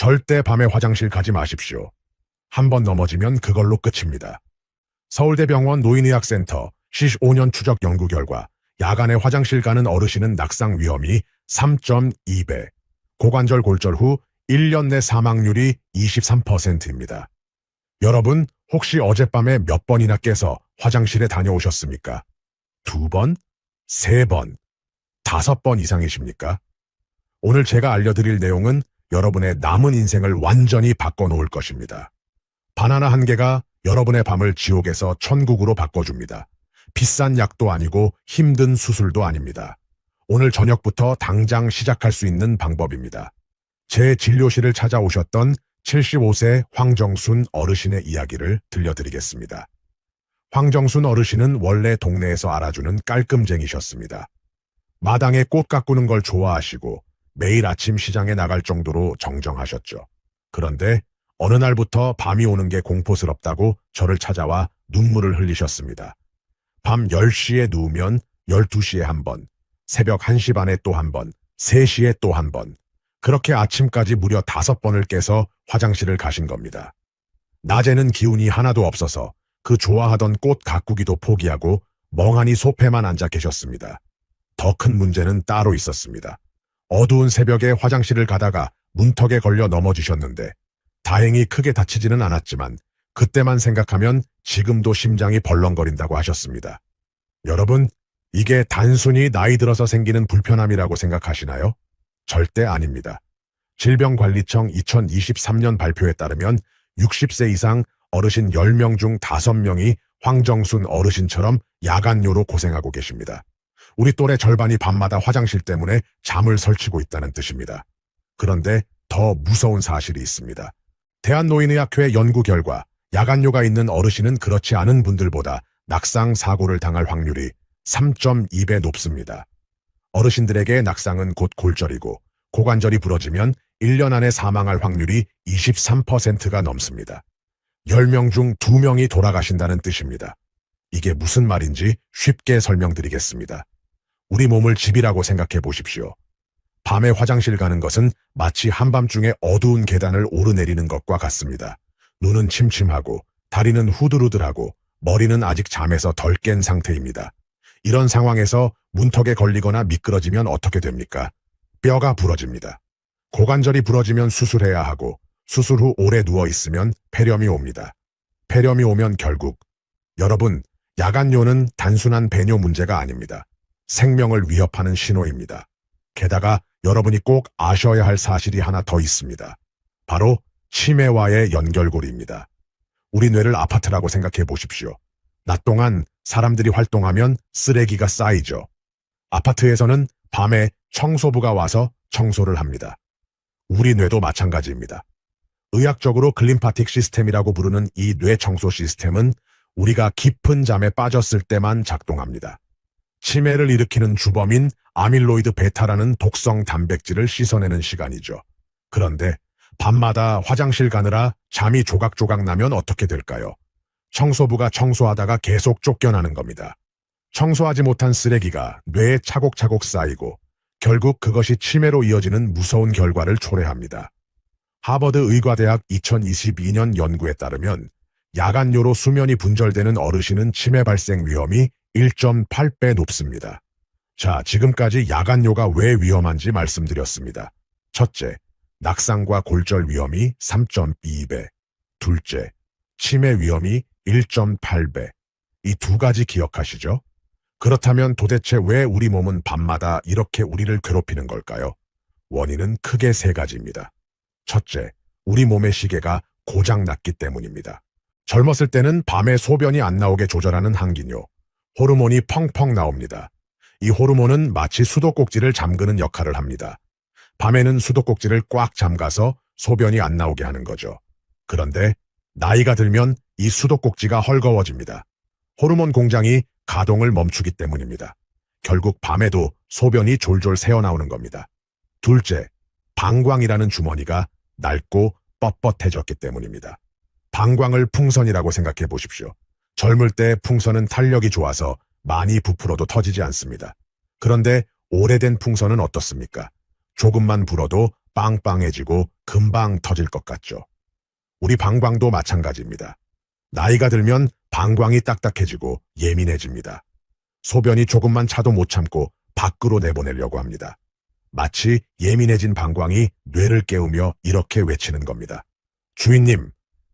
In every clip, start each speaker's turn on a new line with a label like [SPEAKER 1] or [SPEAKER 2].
[SPEAKER 1] 절대 밤에 화장실 가지 마십시오. 한 번 넘어지면 그걸로 끝입니다. 서울대병원 노인의학센터 15년 추적 연구 결과 야간에 화장실 가는 어르신은 낙상 위험이 3.2배, 고관절 골절 후 1년 내 사망률이 23%입니다. 여러분, 혹시 어젯밤에 몇 번이나 깨서 화장실에 다녀오셨습니까? 2번? 3번? 5번 이상이십니까? 오늘 제가 알려드릴 내용은 여러분의 남은 인생을 완전히 바꿔놓을 것입니다. 바나나 한 개가 여러분의 밤을 지옥에서 천국으로 바꿔줍니다. 비싼 약도 아니고 힘든 수술도 아닙니다. 오늘 저녁부터 당장 시작할 수 있는 방법입니다. 제 진료실을 찾아오셨던 75세 황정순 어르신의 이야기를 들려드리겠습니다. 황정순 어르신은 원래 동네에서 알아주는 깔끔쟁이셨습니다. 마당에 꽃 가꾸는 걸 좋아하시고 매일 아침 시장에 나갈 정도로 정정하셨죠. 그런데 어느 날부터 밤이 오는 게 공포스럽다고 저를 찾아와 눈물을 흘리셨습니다. 밤 10시에 누우면 12시에 한 번, 새벽 1시 반에 또 한 번, 3시에 또 한 번, 그렇게 아침까지 무려 5번을 깨서 화장실을 가신 겁니다. 낮에는 기운이 하나도 없어서 그 좋아하던 꽃 가꾸기도 포기하고 멍하니 소파에만 앉아 계셨습니다. 더 큰 문제는 따로 있었습니다. 어두운 새벽에 화장실을 가다가 문턱에 걸려 넘어지셨는데 다행히 크게 다치지는 않았지만 그때만 생각하면 지금도 심장이 벌렁거린다고 하셨습니다. 여러분, 이게 단순히 나이 들어서 생기는 불편함이라고 생각하시나요? 절대 아닙니다. 질병관리청 2023년 발표에 따르면 60세 이상 어르신 10명 중 5명이 황정순 어르신처럼 야간요로 고생하고 계십니다. 우리 또래 절반이 밤마다 화장실 때문에 잠을 설치고 있다는 뜻입니다. 그런데 더 무서운 사실이 있습니다. 대한노인의학회 연구 결과 야간요가 있는 어르신은 그렇지 않은 분들보다 낙상 사고를 당할 확률이 3.2배 높습니다. 어르신들에게 낙상은 곧 골절이고 고관절이 부러지면 1년 안에 사망할 확률이 23%가 넘습니다. 10명 중 2명이 돌아가신다는 뜻입니다. 이게 무슨 말인지 쉽게 설명드리겠습니다. 우리 몸을 집이라고 생각해 보십시오. 밤에 화장실 가는 것은 마치 한밤중에 어두운 계단을 오르내리는 것과 같습니다. 눈은 침침하고 다리는 후들후들하고 머리는 아직 잠에서 덜 깬 상태입니다. 이런 상황에서 문턱에 걸리거나 미끄러지면 어떻게 됩니까? 뼈가 부러집니다. 고관절이 부러지면 수술해야 하고 수술 후 오래 누워있으면 폐렴이 옵니다. 폐렴이 오면 결국 여러분, 야간요는 단순한 배뇨 문제가 아닙니다. 생명을 위협하는 신호입니다. 게다가 여러분이 꼭 아셔야 할 사실이 하나 더 있습니다. 바로 치매와의 연결고리입니다. 우리 뇌를 아파트라고 생각해 보십시오. 낮 동안 사람들이 활동하면 쓰레기가 쌓이죠. 아파트에서는 밤에 청소부가 와서 청소를 합니다. 우리 뇌도 마찬가지입니다. 의학적으로 글림파틱 시스템이라고 부르는 이 뇌 청소 시스템은 우리가 깊은 잠에 빠졌을 때만 작동합니다. 치매를 일으키는 주범인 아밀로이드 베타라는 독성 단백질을 씻어내는 시간이죠. 그런데 밤마다 화장실 가느라 잠이 조각조각 나면 어떻게 될까요? 청소부가 청소하다가 계속 쫓겨나는 겁니다. 청소하지 못한 쓰레기가 뇌에 차곡차곡 쌓이고 결국 그것이 치매로 이어지는 무서운 결과를 초래합니다. 하버드 의과대학 2022년 연구에 따르면 야간요로 수면이 분절되는 어르신은 치매 발생 위험이 1.8배 높습니다. 자, 지금까지 야간요가 왜 위험한지 말씀드렸습니다. 첫째, 낙상과 골절 위험이 3.2배. 둘째, 치매 위험이 1.8배. 이 두 가지 기억하시죠? 그렇다면 도대체 왜 우리 몸은 밤마다 이렇게 우리를 괴롭히는 걸까요? 원인은 크게 3가지입니다. 첫째, 우리 몸의 시계가 고장났기 때문입니다. 젊었을 때는 밤에 소변이 안 나오게 조절하는 항기뇨, 호르몬이 펑펑 나옵니다. 이 호르몬은 마치 수도꼭지를 잠그는 역할을 합니다. 밤에는 수도꼭지를 꽉 잠가서 소변이 안 나오게 하는 거죠. 그런데 나이가 들면 이 수도꼭지가 헐거워집니다. 호르몬 공장이 가동을 멈추기 때문입니다. 결국 밤에도 소변이 졸졸 새어나오는 겁니다. 둘째, 방광이라는 주머니가 낡고 뻣뻣해졌기 때문입니다. 방광을 풍선이라고 생각해 보십시오. 젊을 때 풍선은 탄력이 좋아서 많이 부풀어도 터지지 않습니다. 그런데 오래된 풍선은 어떻습니까? 조금만 불어도 빵빵해지고 금방 터질 것 같죠. 우리 방광도 마찬가지입니다. 나이가 들면 방광이 딱딱해지고 예민해집니다. 소변이 조금만 차도 못 참고 밖으로 내보내려고 합니다. 마치 예민해진 방광이 뇌를 깨우며 이렇게 외치는 겁니다. 주인님,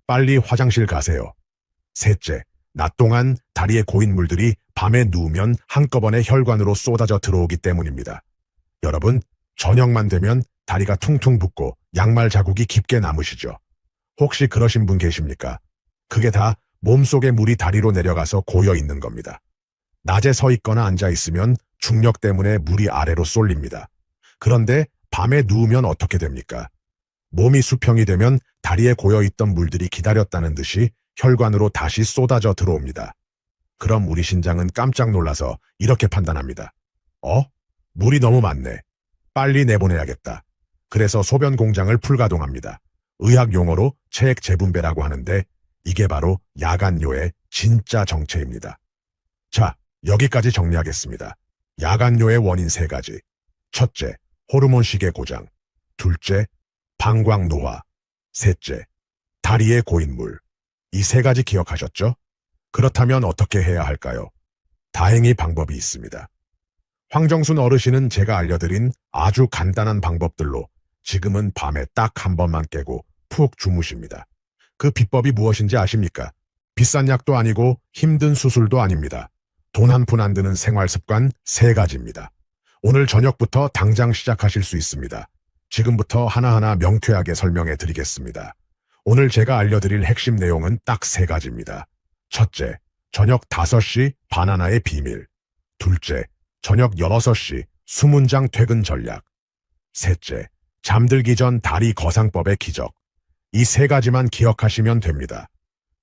[SPEAKER 1] 빨리 화장실 가세요. 셋째, 낮 동안 다리에 고인 물들이 밤에 누우면 한꺼번에 혈관으로 쏟아져 들어오기 때문입니다. 여러분, 저녁만 되면 다리가 퉁퉁 붓고 양말 자국이 깊게 남으시죠? 혹시 그러신 분 계십니까? 그게 다 몸속의 물이 다리로 내려가서 고여 있는 겁니다. 낮에 서 있거나 앉아 있으면 중력 때문에 물이 아래로 쏠립니다. 그런데 밤에 누우면 어떻게 됩니까? 몸이 수평이 되면 다리에 고여있던 물들이 기다렸다는 듯이 혈관으로 다시 쏟아져 들어옵니다. 그럼 우리 신장은 깜짝 놀라서 이렇게 판단합니다. 물이 너무 많네. 빨리 내보내야겠다. 그래서 소변 공장을 풀가동합니다. 의학 용어로 체액 재분배라고 하는데 이게 바로 야간뇨의 진짜 정체입니다. 자, 여기까지 정리하겠습니다. 야간뇨의 원인 3가지. 첫째, 호르몬 시계 고장. 둘째, 방광 노화. 셋째, 다리에 고인 물. 이 3가지 기억하셨죠? 그렇다면 어떻게 해야 할까요? 다행히 방법이 있습니다. 황정순 어르신은 제가 알려드린 아주 간단한 방법들로 지금은 밤에 딱 한 번만 깨고 푹 주무십니다. 그 비법이 무엇인지 아십니까? 비싼 약도 아니고 힘든 수술도 아닙니다. 돈 한 푼 안 드는 생활 습관 3가지입니다. 오늘 저녁부터 당장 시작하실 수 있습니다. 지금부터 하나하나 명쾌하게 설명해 드리겠습니다. 오늘 제가 알려드릴 핵심 내용은 딱 3가지입니다. 첫째, 저녁 5시 바나나의 비밀. 둘째, 저녁 6시 수문장 퇴근 전략. 셋째, 잠들기 전 다리 거상법의 기적. 이 3가지만 기억하시면 됩니다.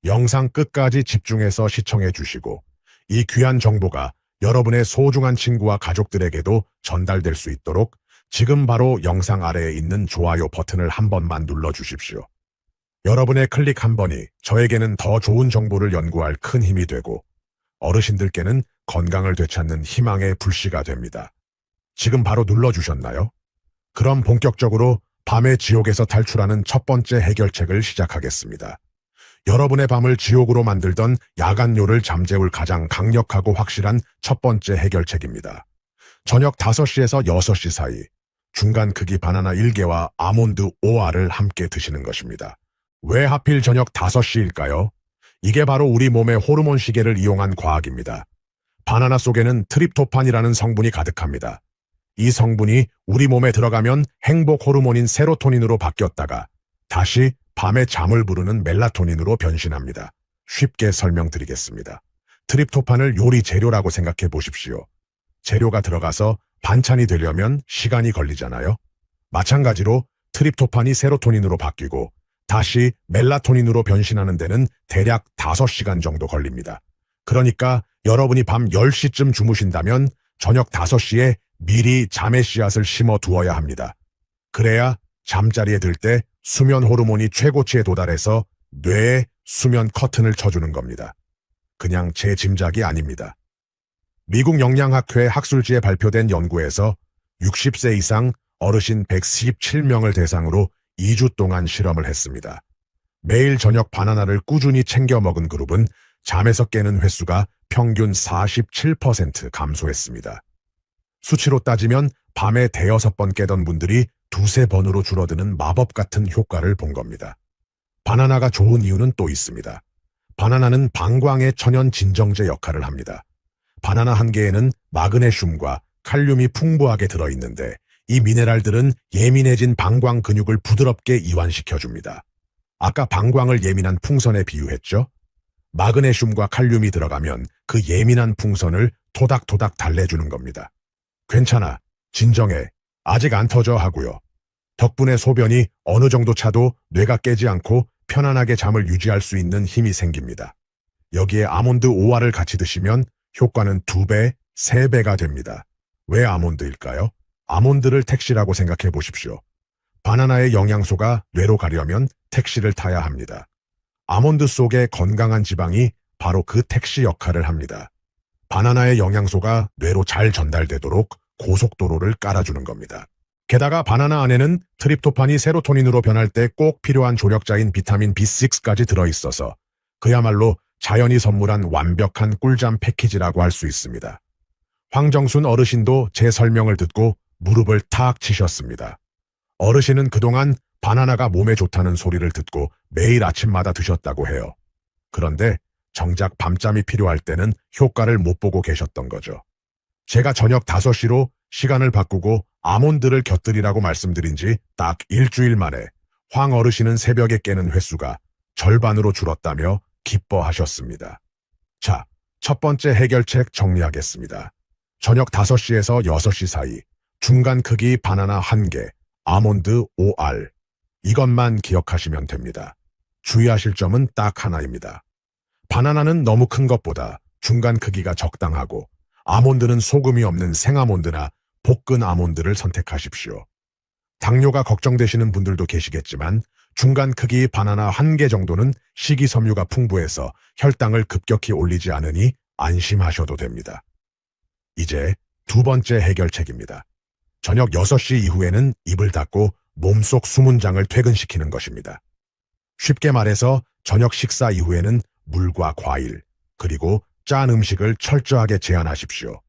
[SPEAKER 1] 영상 끝까지 집중해서 시청해 주시고 이 귀한 정보가 여러분의 소중한 친구와 가족들에게도 전달될 수 있도록 지금 바로 영상 아래에 있는 좋아요 버튼을 한 번만 눌러주십시오. 여러분의 클릭 한 번이 저에게는 더 좋은 정보를 연구할 큰 힘이 되고 어르신들께는 건강을 되찾는 희망의 불씨가 됩니다. 지금 바로 눌러주셨나요? 그럼 본격적으로 밤의 지옥에서 탈출하는 첫 번째 해결책을 시작하겠습니다. 여러분의 밤을 지옥으로 만들던 야간뇨를 잠재울 가장 강력하고 확실한 첫 번째 해결책입니다. 저녁 5시에서 6시 사이 중간 크기 바나나 1개와 아몬드 5알을 함께 드시는 것입니다. 왜 하필 저녁 5시일까요? 이게 바로 우리 몸의 호르몬 시계를 이용한 과학입니다. 바나나 속에는 트립토판이라는 성분이 가득합니다. 이 성분이 우리 몸에 들어가면 행복 호르몬인 세로토닌으로 바뀌었다가 다시 밤에 잠을 부르는 멜라토닌으로 변신합니다. 쉽게 설명드리겠습니다. 트립토판을 요리 재료라고 생각해 보십시오. 재료가 들어가서 반찬이 되려면 시간이 걸리잖아요. 마찬가지로 트립토판이 세로토닌으로 바뀌고 다시 멜라토닌으로 변신하는 데는 대략 5시간 정도 걸립니다. 그러니까 여러분이 밤 10시쯤 주무신다면 저녁 5시에 미리 잠의 씨앗을 심어 두어야 합니다. 그래야 잠자리에 들 때 수면 호르몬이 최고치에 도달해서 뇌에 수면 커튼을 쳐주는 겁니다. 그냥 제 짐작이 아닙니다. 미국 영양학회 학술지에 발표된 연구에서 60세 이상 어르신 117명을 대상으로 2주 동안 실험을 했습니다. 매일 저녁 바나나를 꾸준히 챙겨 먹은 그룹은 잠에서 깨는 횟수가 평균 47% 감소했습니다. 수치로 따지면 밤에 5번 깨던 분들이 2~3번으로 줄어드는 마법 같은 효과를 본 겁니다. 바나나가 좋은 이유는 또 있습니다. 바나나는 방광의 천연 진정제 역할을 합니다. 바나나 한 개에는 마그네슘과 칼륨이 풍부하게 들어있는데 이 미네랄들은 예민해진 방광 근육을 부드럽게 이완시켜줍니다. 아까 방광을 예민한 풍선에 비유했죠? 마그네슘과 칼륨이 들어가면 그 예민한 풍선을 토닥토닥 달래주는 겁니다. 괜찮아, 진정해, 아직 안 터져 하고요. 덕분에 소변이 어느 정도 차도 뇌가 깨지 않고 편안하게 잠을 유지할 수 있는 힘이 생깁니다. 여기에 아몬드 5알을 같이 드시면 효과는 2배, 3배가 됩니다. 왜 아몬드일까요? 아몬드를 택시라고 생각해 보십시오. 바나나의 영양소가 뇌로 가려면 택시를 타야 합니다. 아몬드 속의 건강한 지방이 바로 그 택시 역할을 합니다. 바나나의 영양소가 뇌로 잘 전달되도록 고속도로를 깔아주는 겁니다. 게다가 바나나 안에는 트립토판이 세로토닌으로 변할 때 꼭 필요한 조력자인 비타민 B6까지 들어있어서 그야말로 자연이 선물한 완벽한 꿀잠 패키지라고 할 수 있습니다. 황정순 어르신도 제 설명을 듣고 무릎을 탁 치셨습니다. 어르신은 그동안 바나나가 몸에 좋다는 소리를 듣고 매일 아침마다 드셨다고 해요. 그런데 정작 밤잠이 필요할 때는 효과를 못 보고 계셨던 거죠. 제가 저녁 5시로 시간을 바꾸고 아몬드를 곁들이라고 말씀드린 지 딱 일주일 만에 황 어르신은 새벽에 깨는 횟수가 절반으로 줄었다며 기뻐하셨습니다. 자, 첫 번째 해결책 정리하겠습니다. 저녁 5시에서 6시 사이 중간 크기 바나나 1개, 아몬드 5알. 이것만 기억하시면 됩니다. 주의하실 점은 딱 하나입니다. 바나나는 너무 큰 것보다 중간 크기가 적당하고 아몬드는 소금이 없는 생아몬드나 볶은 아몬드를 선택하십시오. 당뇨가 걱정되시는 분들도 계시겠지만 중간 크기 바나나 1개 정도는 식이섬유가 풍부해서 혈당을 급격히 올리지 않으니 안심하셔도 됩니다. 이제 두 번째 해결책입니다. 저녁 6시 이후에는 입을 닫고 몸속 수문장을 퇴근시키는 것입니다. 쉽게 말해서 저녁 식사 이후에는 물과 과일, 그리고 짠 음식을 철저하게 제한하십시오.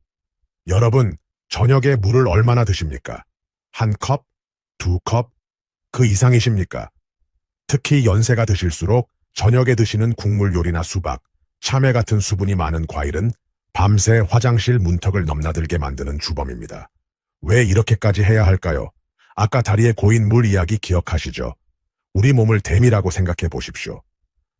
[SPEAKER 1] 여러분, 저녁에 물을 얼마나 드십니까? 1컵? 2컵? 그 이상이십니까? 특히 연세가 드실수록 저녁에 드시는 국물 요리나 수박, 참외 같은 수분이 많은 과일은 밤새 화장실 문턱을 넘나들게 만드는 주범입니다. 왜 이렇게까지 해야 할까요? 아까 다리에 고인 물 이야기 기억하시죠? 우리 몸을 댐이라고 생각해 보십시오.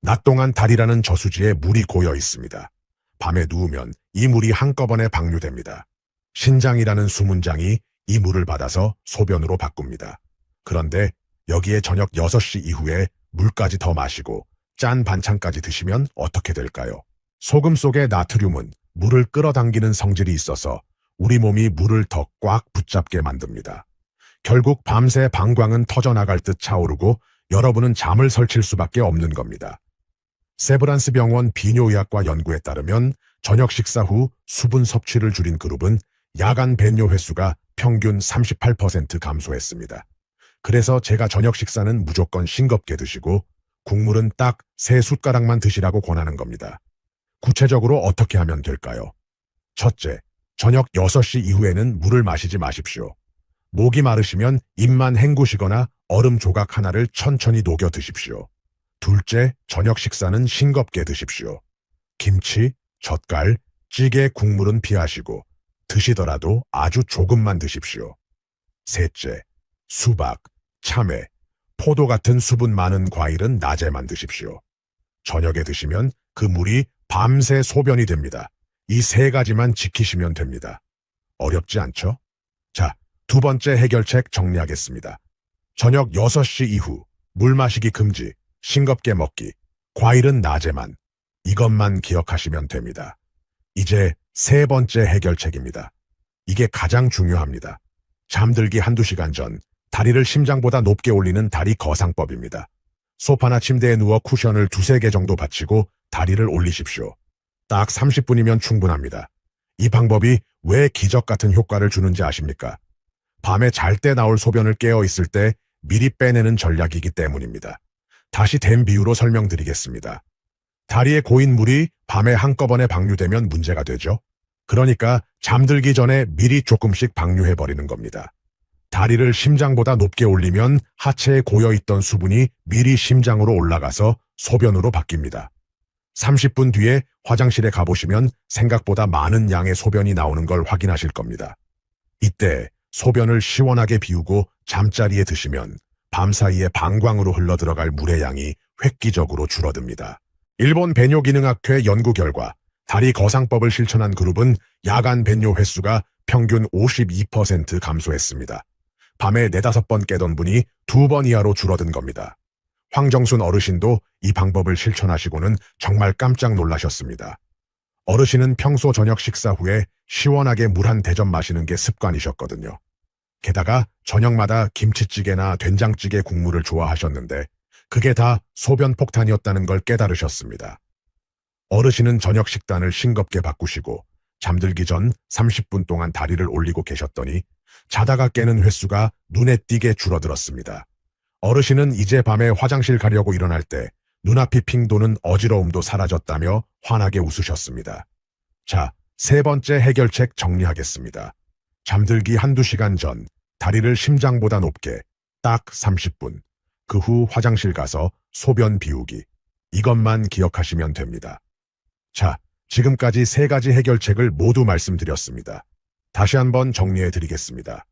[SPEAKER 1] 낮 동안 다리라는 저수지에 물이 고여 있습니다. 밤에 누우면 이 물이 한꺼번에 방류됩니다. 신장이라는 수문장이 이 물을 받아서 소변으로 바꿉니다. 그런데 여기에 저녁 6시 이후에 물까지 더 마시고 짠 반찬까지 드시면 어떻게 될까요? 소금 속의 나트륨은 물을 끌어당기는 성질이 있어서 우리 몸이 물을 더 꽉 붙잡게 만듭니다. 결국 밤새 방광은 터져나갈 듯 차오르고 여러분은 잠을 설칠 수밖에 없는 겁니다. 세브란스 병원 비뇨의학과 연구에 따르면 저녁 식사 후 수분 섭취를 줄인 그룹은 야간 배뇨 횟수가 평균 38% 감소했습니다. 그래서 제가 저녁 식사는 무조건 싱겁게 드시고 국물은 딱 3숟가락만 드시라고 권하는 겁니다. 구체적으로 어떻게 하면 될까요? 첫째, 저녁 6시 이후에는 물을 마시지 마십시오. 목이 마르시면 입만 헹구시거나 얼음 조각 하나를 천천히 녹여 드십시오. 둘째, 저녁 식사는 싱겁게 드십시오. 김치, 젓갈, 찌개, 국물은 피하시고 드시더라도 아주 조금만 드십시오. 셋째, 수박, 참외, 포도 같은 수분 많은 과일은 낮에만 드십시오. 저녁에 드시면 그 물이 밤새 소변이 됩니다. 이 3가지만 지키시면 됩니다. 어렵지 않죠? 자, 두 번째 해결책 정리하겠습니다. 저녁 6시 이후 물 마시기 금지, 싱겁게 먹기, 과일은 낮에만. 이것만 기억하시면 됩니다. 이제 세 번째 해결책입니다. 이게 가장 중요합니다. 잠들기 1~2시간 전 다리를 심장보다 높게 올리는 다리 거상법입니다. 소파나 침대에 누워 쿠션을 2~3개 정도 받치고 다리를 올리십시오. 딱 30분이면 충분합니다. 이 방법이 왜 기적 같은 효과를 주는지 아십니까? 밤에 잘 때 나올 소변을 깨어 있을 때 미리 빼내는 전략이기 때문입니다. 다시 된 비유로 설명드리겠습니다. 다리에 고인 물이 밤에 한꺼번에 방류되면 문제가 되죠. 그러니까 잠들기 전에 미리 조금씩 방류해버리는 겁니다. 다리를 심장보다 높게 올리면 하체에 고여있던 수분이 미리 심장으로 올라가서 소변으로 바뀝니다. 30분 뒤에 화장실에 가보시면 생각보다 많은 양의 소변이 나오는 걸 확인하실 겁니다. 이때 소변을 시원하게 비우고 잠자리에 드시면 밤사이에 방광으로 흘러들어갈 물의 양이 획기적으로 줄어듭니다. 일본 배뇨기능학회 연구 결과 다리 거상법을 실천한 그룹은 야간 배뇨 횟수가 평균 52% 감소했습니다. 밤에 4~5번 깨던 분이 2번 이하로 줄어든 겁니다. 황정순 어르신도 이 방법을 실천하시고는 정말 깜짝 놀라셨습니다. 어르신은 평소 저녁 식사 후에 시원하게 물 한 대접 마시는 게 습관이셨거든요. 게다가 저녁마다 김치찌개나 된장찌개 국물을 좋아하셨는데 그게 다 소변 폭탄이었다는 걸 깨달으셨습니다. 어르신은 저녁 식단을 싱겁게 바꾸시고 잠들기 전 30분 동안 다리를 올리고 계셨더니 자다가 깨는 횟수가 눈에 띄게 줄어들었습니다. 어르신은 이제 밤에 화장실 가려고 일어날 때 눈앞이 핑 도는 어지러움도 사라졌다며 환하게 웃으셨습니다. 자, 세 번째 해결책 정리하겠습니다. 잠들기 한두 시간 전 다리를 심장보다 높게 딱 30분. 그 후 화장실 가서 소변 비우기. 이것만 기억하시면 됩니다. 자, 지금까지 세 가지 해결책을 모두 말씀드렸습니다. 다시 한번 정리해 드리겠습니다.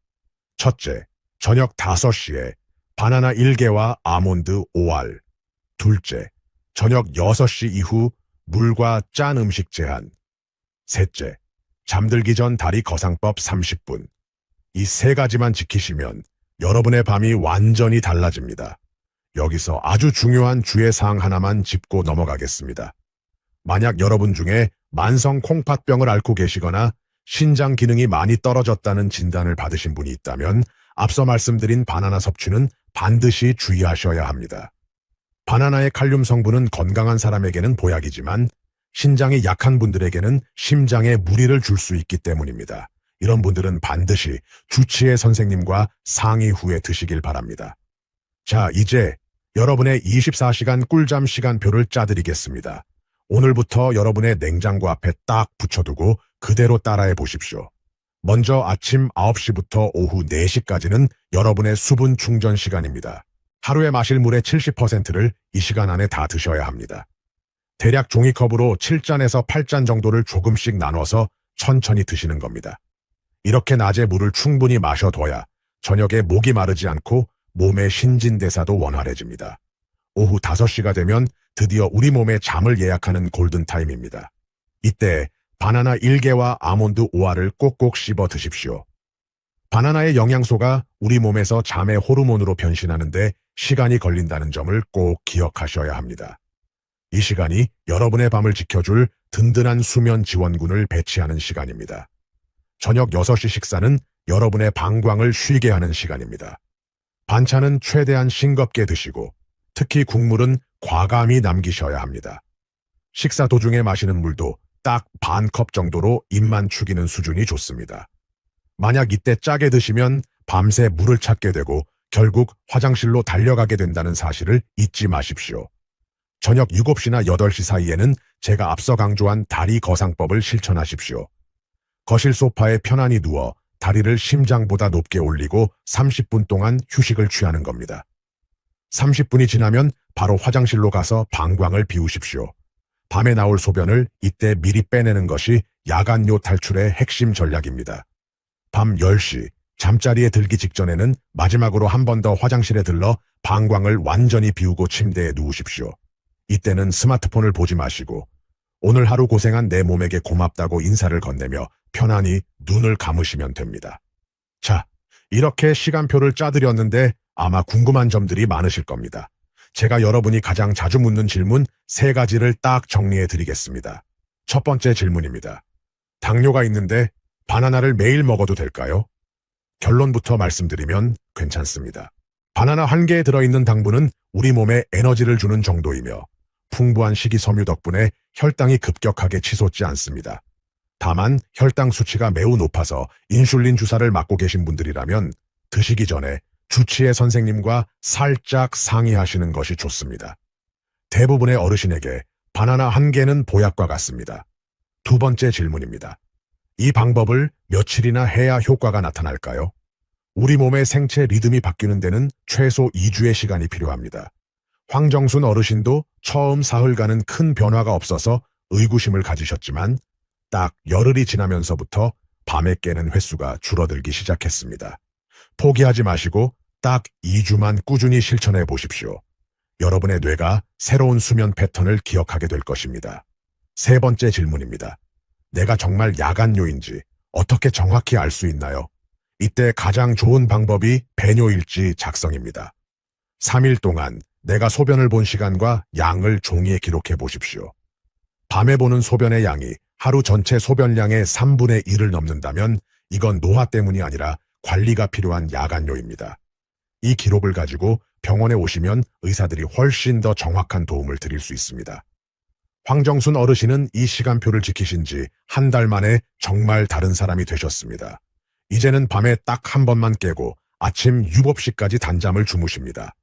[SPEAKER 1] 첫째, 저녁 5시에 바나나 1개와 아몬드 5알. 둘째, 저녁 6시 이후 물과 짠 음식 제한. 셋째, 잠들기 전 다리 거상법 30분. 이 세 가지만 지키시면 여러분의 밤이 완전히 달라집니다. 여기서 아주 중요한 주의사항 하나만 짚고 넘어가겠습니다. 만약 여러분 중에 만성 콩팥병을 앓고 계시거나 신장 기능이 많이 떨어졌다는 진단을 받으신 분이 있다면 앞서 말씀드린 바나나 섭취는 반드시 주의하셔야 합니다. 바나나의 칼륨 성분은 건강한 사람에게는 보약이지만 신장이 약한 분들에게는 심장에 무리를 줄 수 있기 때문입니다. 이런 분들은 반드시 주치의 선생님과 상의 후에 드시길 바랍니다. 자, 이제 여러분의 24시간 꿀잠 시간표를 짜드리겠습니다. 오늘부터 여러분의 냉장고 앞에 딱 붙여두고 그대로 따라해 보십시오. 먼저 아침 9시부터 오후 4시까지는 여러분의 수분 충전 시간입니다. 하루에 마실 물의 70%를 이 시간 안에 다 드셔야 합니다. 대략 종이컵으로 7잔에서 8잔 정도를 조금씩 나눠서 천천히 드시는 겁니다. 이렇게 낮에 물을 충분히 마셔둬야 저녁에 목이 마르지 않고 몸의 신진대사도 원활해집니다. 오후 5시가 되면 드디어 우리 몸에 잠을 예약하는 골든타임입니다. 이때 바나나 1개와 아몬드 5알을 꼭꼭 씹어 드십시오. 바나나의 영양소가 우리 몸에서 잠의 호르몬으로 변신하는데 시간이 걸린다는 점을 꼭 기억하셔야 합니다. 이 시간이 여러분의 밤을 지켜줄 든든한 수면 지원군을 배치하는 시간입니다. 저녁 6시 식사는 여러분의 방광을 쉬게 하는 시간입니다. 반찬은 최대한 싱겁게 드시고 특히 국물은 과감히 남기셔야 합니다. 식사 도중에 마시는 물도 딱 반 컵 정도로 입만 축이는 수준이 좋습니다. 만약 이때 짜게 드시면 밤새 물을 찾게 되고 결국 화장실로 달려가게 된다는 사실을 잊지 마십시오. 저녁 7시나 8시 사이에는 제가 앞서 강조한 다리 거상법을 실천하십시오. 거실 소파에 편안히 누워 다리를 심장보다 높게 올리고 30분 동안 휴식을 취하는 겁니다. 30분이 지나면 바로 화장실로 가서 방광을 비우십시오. 밤에 나올 소변을 이때 미리 빼내는 것이 야간요 탈출의 핵심 전략입니다. 밤 10시, 잠자리에 들기 직전에는 마지막으로 한 번 더 화장실에 들러 방광을 완전히 비우고 침대에 누우십시오. 이때는 스마트폰을 보지 마시고 오늘 하루 고생한 내 몸에게 고맙다고 인사를 건네며 편안히 눈을 감으시면 됩니다. 자, 이렇게 시간표를 짜드렸는데 아마 궁금한 점들이 많으실 겁니다. 제가 여러분이 가장 자주 묻는 질문 3가지를 딱 정리해 드리겠습니다. 첫 번째 질문입니다. 당뇨가 있는데 바나나를 매일 먹어도 될까요? 결론부터 말씀드리면 괜찮습니다. 바나나 한 개에 들어있는 당분은 우리 몸에 에너지를 주는 정도이며 풍부한 식이섬유 덕분에 혈당이 급격하게 치솟지 않습니다. 다만 혈당 수치가 매우 높아서 인슐린 주사를 맞고 계신 분들이라면 드시기 전에 주치의 선생님과 살짝 상의하시는 것이 좋습니다. 대부분의 어르신에게 바나나 한 개는 보약과 같습니다. 두 번째 질문입니다. 이 방법을 며칠이나 해야 효과가 나타날까요? 우리 몸의 생체 리듬이 바뀌는 데는 최소 2주의 시간이 필요합니다. 황정순 어르신도 처음 사흘간은 큰 변화가 없어서 의구심을 가지셨지만 딱 열흘이 지나면서부터 밤에 깨는 횟수가 줄어들기 시작했습니다. 포기하지 마시고 딱 2주만 꾸준히 실천해 보십시오. 여러분의 뇌가 새로운 수면 패턴을 기억하게 될 것입니다. 세 번째 질문입니다. 내가 정말 야간요인지 어떻게 정확히 알 수 있나요? 이때 가장 좋은 방법이 배뇨일지 작성입니다. 3일 동안 내가 소변을 본 시간과 양을 종이에 기록해 보십시오. 밤에 보는 소변의 양이 하루 전체 소변량의 3분의 1을 넘는다면 이건 노화 때문이 아니라 관리가 필요한 야간요입니다. 이 기록을 가지고 병원에 오시면 의사들이 훨씬 더 정확한 도움을 드릴 수 있습니다. 황정순 어르신은 이 시간표를 지키신 지 한 달 만에 정말 다른 사람이 되셨습니다. 이제는 밤에 딱 한 번만 깨고 아침 7시까지 단잠을 주무십니다.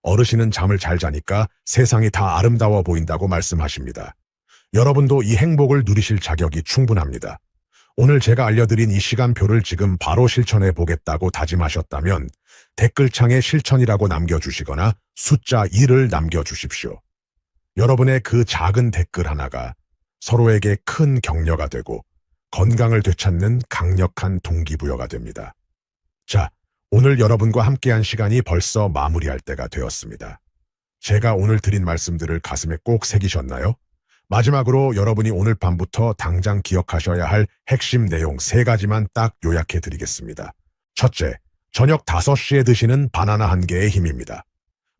[SPEAKER 1] 어르신은 잠을 잘 자니까 세상이 다 아름다워 보인다고 말씀하십니다. 여러분도 이 행복을 누리실 자격이 충분합니다. 오늘 제가 알려드린 이 시간표를 지금 바로 실천해 보겠다고 다짐하셨다면 댓글창에 실천이라고 남겨주시거나 숫자 1을 남겨주십시오. 여러분의 그 작은 댓글 하나가 서로에게 큰 격려가 되고 건강을 되찾는 강력한 동기부여가 됩니다. 자, 오늘 여러분과 함께한 시간이 벌써 마무리할 때가 되었습니다. 제가 오늘 드린 말씀들을 가슴에 꼭 새기셨나요? 마지막으로 여러분이 오늘 밤부터 당장 기억하셔야 할 핵심 내용 3가지만 딱 요약해 드리겠습니다. 첫째, 저녁 5시에 드시는 바나나 1개의 힘입니다.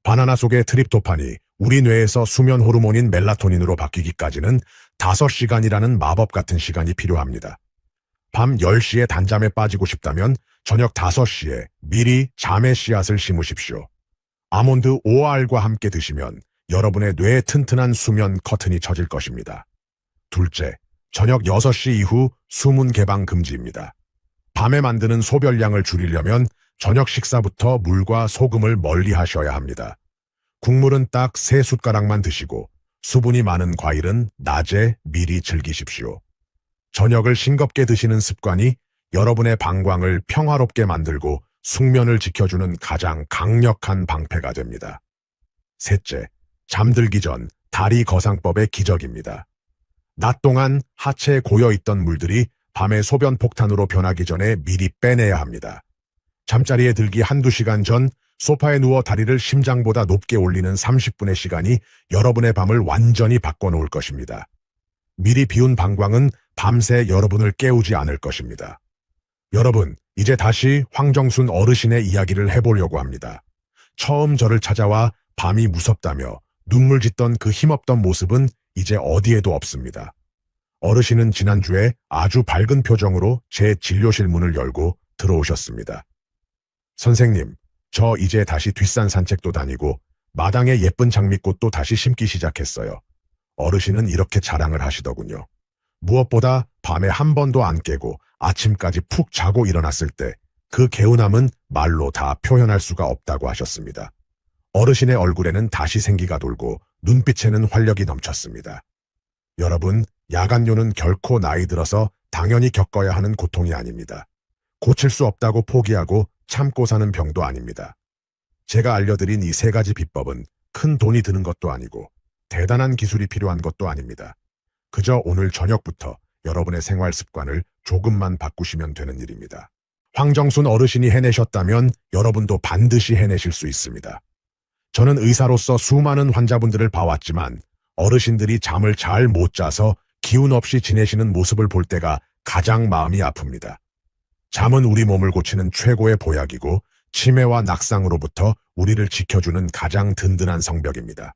[SPEAKER 1] 바나나 속의 트립토판이 우리 뇌에서 수면 호르몬인 멜라토닌으로 바뀌기까지는 5시간이라는 마법 같은 시간이 필요합니다. 밤 10시에 단잠에 빠지고 싶다면 저녁 5시에 미리 잠의 씨앗을 심으십시오. 아몬드 OR과 함께 드시면 여러분의 뇌에 튼튼한 수면 커튼이 쳐질 것입니다. 둘째, 저녁 6시 이후 수문 개방 금지입니다. 밤에 만드는 소변량을 줄이려면 저녁 식사부터 물과 소금을 멀리 하셔야 합니다. 국물은 딱 3숟가락만 드시고 수분이 많은 과일은 낮에 미리 즐기십시오. 저녁을 싱겁게 드시는 습관이 여러분의 방광을 평화롭게 만들고 숙면을 지켜주는 가장 강력한 방패가 됩니다. 셋째, 잠들기 전 다리 거상법의 기적입니다. 낮 동안 하체에 고여있던 물들이 밤에 소변 폭탄으로 변하기 전에 미리 빼내야 합니다. 잠자리에 들기 1~2시간 전 소파에 누워 다리를 심장보다 높게 올리는 30분의 시간이 여러분의 밤을 완전히 바꿔놓을 것입니다. 미리 비운 방광은 밤새 여러분을 깨우지 않을 것입니다. 여러분, 이제 다시 황정순 어르신의 이야기를 해보려고 합니다. 처음 저를 찾아와 밤이 무섭다며 눈물 짓던 그 힘없던 모습은 이제 어디에도 없습니다. 어르신은 지난주에 아주 밝은 표정으로 제 진료실 문을 열고 들어오셨습니다. 선생님, 저 이제 다시 뒷산 산책도 다니고 마당에 예쁜 장미꽃도 다시 심기 시작했어요. 어르신은 이렇게 자랑을 하시더군요. 무엇보다 밤에 한 번도 안 깨고 아침까지 푹 자고 일어났을 때 그 개운함은 말로 다 표현할 수가 없다고 하셨습니다. 어르신의 얼굴에는 다시 생기가 돌고 눈빛에는 활력이 넘쳤습니다. 여러분, 야간요는 결코 나이 들어서 당연히 겪어야 하는 고통이 아닙니다. 고칠 수 없다고 포기하고 참고 사는 병도 아닙니다. 제가 알려드린 이 3가지 비법은 큰 돈이 드는 것도 아니고 대단한 기술이 필요한 것도 아닙니다. 그저 오늘 저녁부터 여러분의 생활 습관을 조금만 바꾸시면 되는 일입니다. 황정순 어르신이 해내셨다면 여러분도 반드시 해내실 수 있습니다. 저는 의사로서 수많은 환자분들을 봐왔지만 어르신들이 잠을 잘 못 자서 기운 없이 지내시는 모습을 볼 때가 가장 마음이 아픕니다. 잠은 우리 몸을 고치는 최고의 보약이고 치매와 낙상으로부터 우리를 지켜주는 가장 든든한 성벽입니다.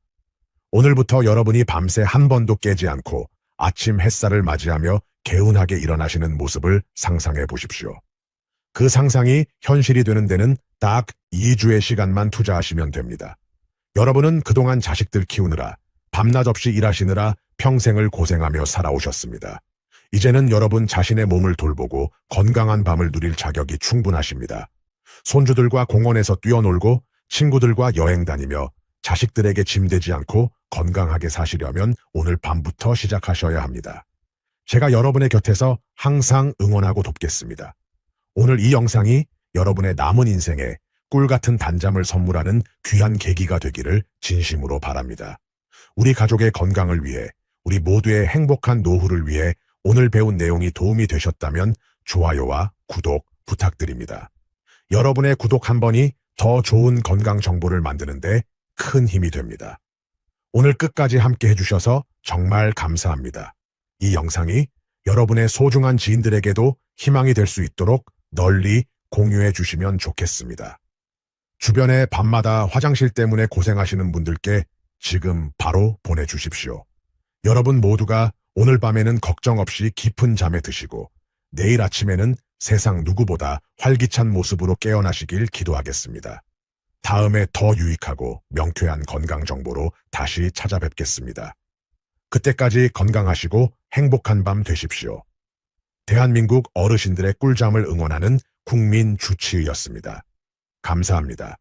[SPEAKER 1] 오늘부터 여러분이 밤새 한 번도 깨지 않고 아침 햇살을 맞이하며 개운하게 일어나시는 모습을 상상해 보십시오. 그 상상이 현실이 되는 데는 딱 2주의 시간만 투자하시면 됩니다. 여러분은 그동안 자식들 키우느라 밤낮 없이 일하시느라 평생을 고생하며 살아오셨습니다. 이제는 여러분 자신의 몸을 돌보고 건강한 밤을 누릴 자격이 충분하십니다. 손주들과 공원에서 뛰어놀고 친구들과 여행 다니며 자식들에게 짐되지 않고 건강하게 사시려면 오늘 밤부터 시작하셔야 합니다. 제가 여러분의 곁에서 항상 응원하고 돕겠습니다. 오늘 이 영상이 여러분의 남은 인생에 꿀같은 단잠을 선물하는 귀한 계기가 되기를 진심으로 바랍니다. 우리 가족의 건강을 위해, 우리 모두의 행복한 노후를 위해 오늘 배운 내용이 도움이 되셨다면 좋아요와 구독 부탁드립니다. 여러분의 구독 한 번이 더 좋은 건강 정보를 만드는데 큰 힘이 됩니다. 오늘 끝까지 함께 해주셔서 정말 감사합니다. 이 영상이 여러분의 소중한 지인들에게도 희망이 될 수 있도록 널리 공유해 주시면 좋겠습니다. 주변에 밤마다 화장실 때문에 고생하시는 분들께 지금 바로 보내주십시오. 여러분 모두가 오늘 밤에는 걱정 없이 깊은 잠에 드시고 내일 아침에는 세상 누구보다 활기찬 모습으로 깨어나시길 기도하겠습니다. 다음에 더 유익하고 명쾌한 건강 정보로 다시 찾아뵙겠습니다. 그때까지 건강하시고 행복한 밤 되십시오. 대한민국 어르신들의 꿀잠을 응원하는 국민 주치의였습니다. 감사합니다.